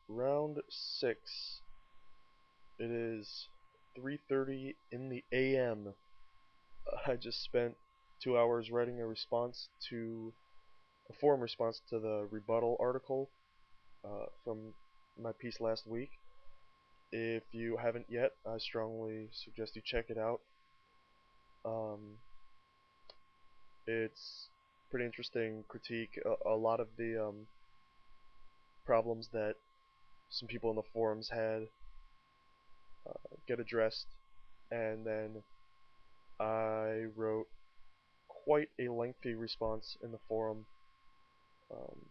Round 6. It is 3:30 in the AM. I just spent 2 hours writing a forum response to the rebuttal article from my piece last week. If you haven't yet, I strongly suggest you check it out. It's pretty interesting critique. A lot of the problems that some people in the forums had get addressed, and then I wrote quite a lengthy response in the forum, um,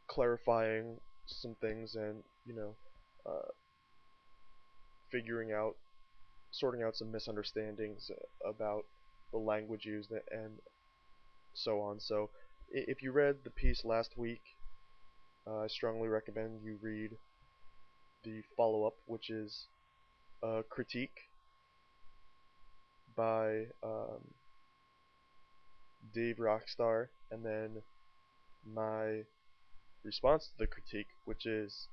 clarifying some things and uh, figuring out, sorting out some misunderstandings about the language used and so on. So if you read the piece last week, I strongly recommend you read the follow-up, which is a critique by Dave Rockstar, and then my response to the critique, which is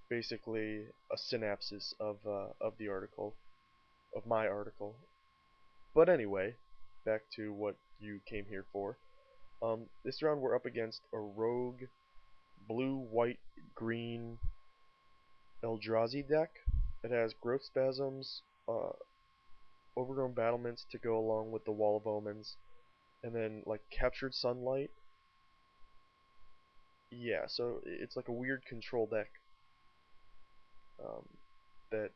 basically a synopsis of the article, of my article. But anyway, back to what you came here for. This round we're up against a rogue blue, white, green Eldrazi deck. It has growth spasms, overgrown battlements to go along with the wall of omens, and then like captured sunlight. Yeah, so it's like a weird control deck um, that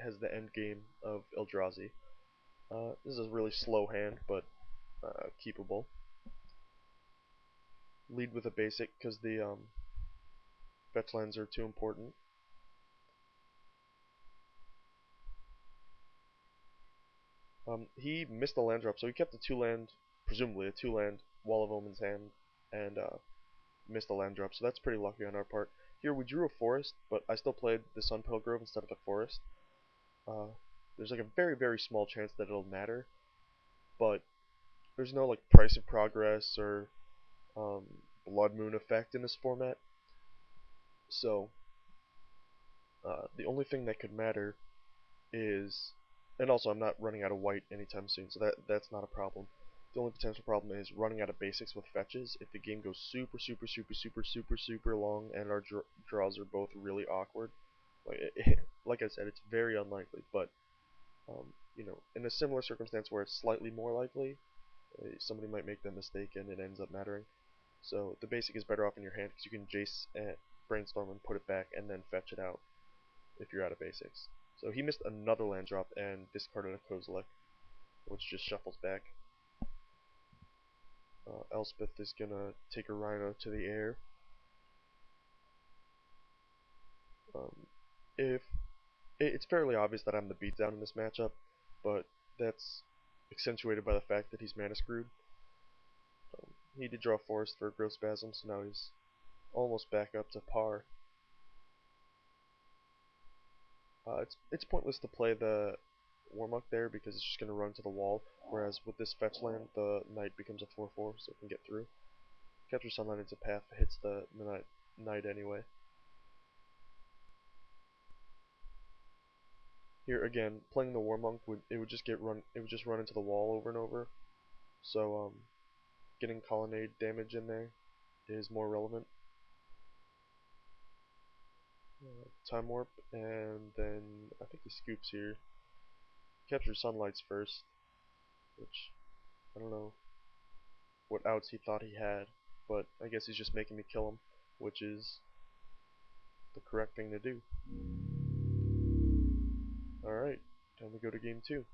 has the end game of Eldrazi. This is a really slow hand, but keepable. Lead with a basic because the fetch lands are too important. He missed the land drop, so he kept a presumably a 2-land Wall of Omen's hand, and missed the land drop, so that's pretty lucky on our part. Here we drew a forest, but I still played the Sunpale Grove instead of the forest. Uh, there's like a very, very small chance that it'll matter, but there's no like price of progress or um, blood moon effect in this format. So the only thing that could matter is, and also I'm not running out of white anytime soon, so that's not a problem. The only potential problem is running out of basics with fetches. If the game goes super, super, super, super, super, super long, and our draws are both really awkward, like I said, it's very unlikely. But in a similar circumstance where it's slightly more likely, somebody might make that mistake and it ends up mattering. So the basic is better off in your hand because you can Jace and Brainstorm and put it back and then fetch it out if you're out of basics. So he missed another land drop and discarded a Kozilek, which just shuffles back. Elspeth is gonna take a Rhino to the air. If it's fairly obvious that I'm the beatdown in this matchup, but that's accentuated by the fact that he's mana screwed. He did draw Forest for Growth Spasm, so now he's almost back up to par. It's pointless to play the Warmuck there because it's just going to run to the wall, whereas with this fetch land, the Knight becomes a 4/4, so it can get through. Capture Sunlight into path hits the Knight anyway. Here again, playing the Warmonk would just run into the wall over and over. So getting colonnade damage in there is more relevant. Time Warp, and then I think he scoops here. Captures Sunlights first, which I don't know what outs he thought he had, but I guess he's just making me kill him, which is the correct thing to do. Alright, time to go to game 2.